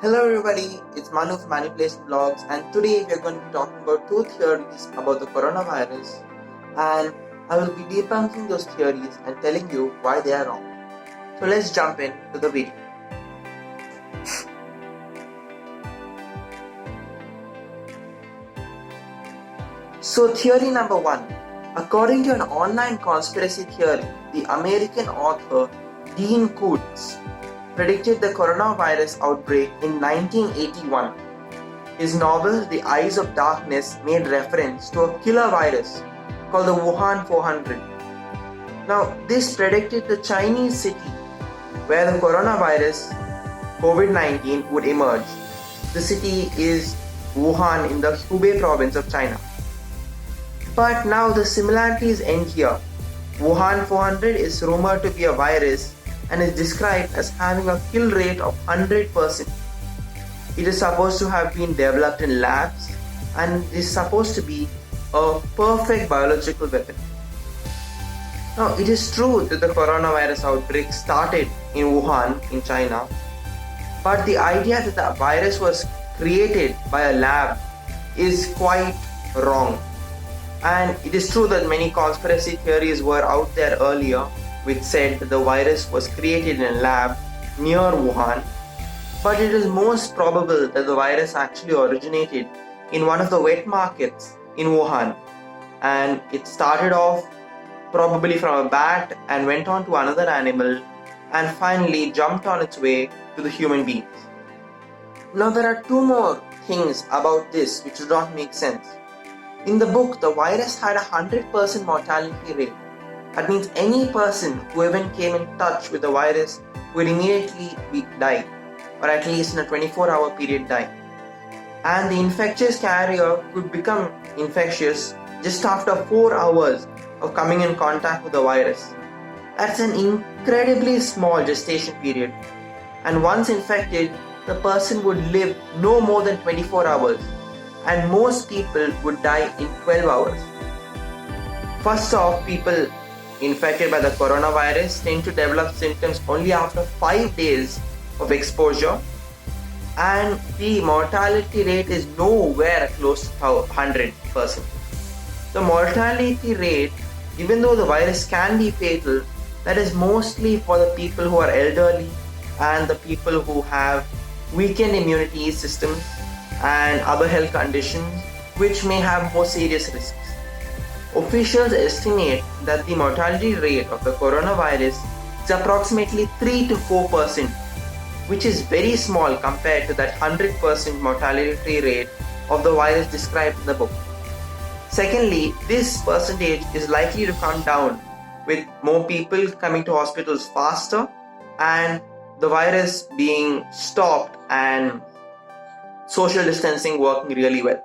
Hello everybody, it's Manu from Manipulation Vlogs, and today we are going to be talking about two theories about the coronavirus, and I will be debunking those theories and telling you why they are wrong. So let's jump into the video. So theory number one. According to an online conspiracy theory, the American author Dean Koontz predicted the coronavirus outbreak in 1981. His novel The Eyes of Darkness made reference to a killer virus called the Wuhan 400. Now, this predicted the Chinese city where the coronavirus COVID-19 would emerge. The city is Wuhan in the Hubei province of China. But now the similarities end here. Wuhan 400 is rumored to be a virus and is described as having a kill rate of 100%. It is supposed to have been developed in labs and is supposed to be a perfect biological weapon. Now, it is true that the coronavirus outbreak started in Wuhan in China, but the idea that the virus was created by a lab is quite wrong. And it is true that many conspiracy theories were out there earlier which said that the virus was created in a lab near Wuhan, but it is most probable that the virus actually originated in one of the wet markets in Wuhan, and it started off probably from a bat and went on to another animal and finally jumped on its way to the human beings. Now there are two more things about this which do not make sense. In the book, the virus had a 100% mortality rate. That means any person who even came in touch with the virus would immediately die, or at least in a 24-hour period die. And the infectious carrier could become infectious just after 4 hours of coming in contact with the virus. That's an incredibly small gestation period. And once infected, the person would live no more than 24 hours. And most people would die in 12 hours. First off, people infected by the coronavirus tend to develop symptoms only after 5 days of exposure, and the mortality rate is nowhere close to 100%. The mortality rate, even though the virus can be fatal, that is mostly for the people who are elderly and the people who have weakened immunity systems and other health conditions which may have more serious risks. Officials estimate that the mortality rate of the coronavirus is approximately 3 to 4%, which is very small compared to that 100% mortality rate of the virus described in the book. Secondly, this percentage is likely to come down with more people coming to hospitals faster and the virus being stopped and social distancing working really well.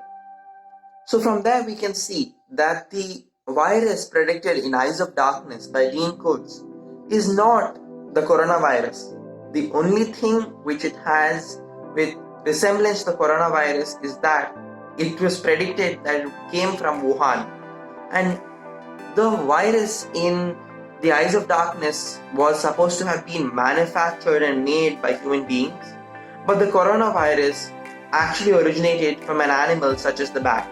So from there we can see that the virus predicted in Eyes of Darkness by Dean Koontz is not the coronavirus. The only thing which it has with resemblance to the coronavirus is that it was predicted that it came from Wuhan. And the virus in the Eyes of Darkness was supposed to have been manufactured and made by human beings, but the coronavirus actually originated from an animal such as the bat.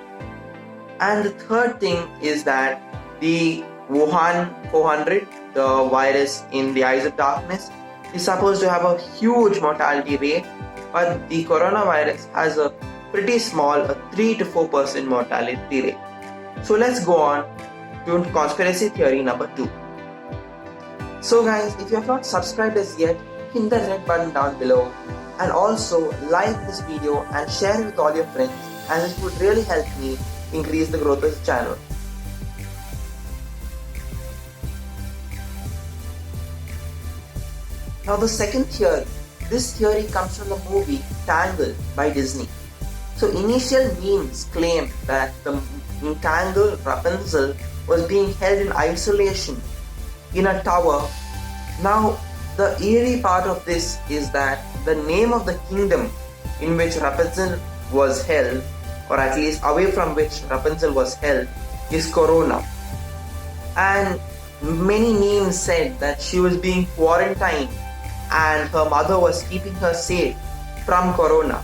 And the third thing is that the Wuhan 400, the virus in the Eyes of Darkness, is supposed to have a huge mortality rate, but the coronavirus has a pretty small, a 3 to 4% mortality rate. So let's go on to conspiracy theory number 2. So guys, if you have not subscribed us yet, hit the red button down below. And also like this video and share it with all your friends, as it would really help me increase the growth of the channel. Now the second theory. This theory comes from the movie Tangled by Disney. So initial memes claim that the entangled Rapunzel was being held in isolation in a tower. Now the eerie part of this is that the name of the kingdom in which Rapunzel was held, or at least away from which Rapunzel was held, is Corona. And many memes said that she was being quarantined and her mother was keeping her safe from corona.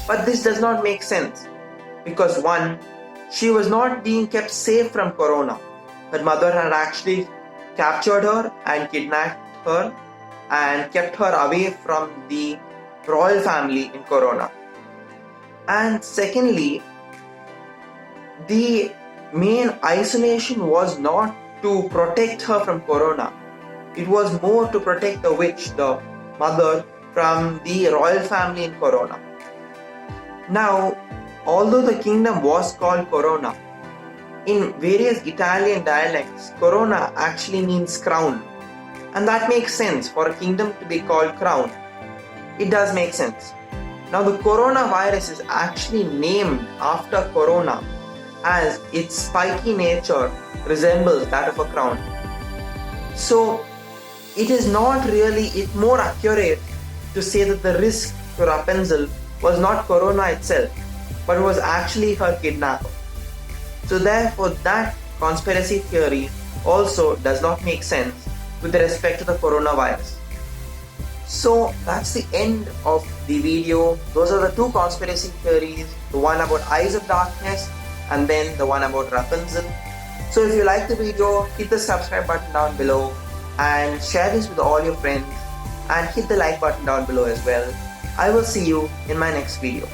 But this does not make sense because one, she was not being kept safe from corona. Her mother had actually captured her and kidnapped her and kept her away from the royal family in corona. And secondly, the main isolation was not to protect her from corona. It was more to protect the witch, the mother, from the royal family in corona. Now, although the kingdom was called Corona, in various Italian dialects, Corona actually means crown. And that makes sense for a kingdom to be called crown. It does make sense. Now, the coronavirus is actually named after Corona, as its spiky nature resembles that of a crown. So, it is not really, it's more accurate to say that the risk to Rapunzel was not Corona itself, but was actually her kidnapper. So therefore, that conspiracy theory also does not make sense with respect to the coronavirus. So that's the end of the video. Those are the two conspiracy theories, the one about Eyes of Darkness and then the one about Rapunzel. So if you like the video, hit the subscribe button down below and share this with all your friends and hit the like button down below as well. I will see you in my next video.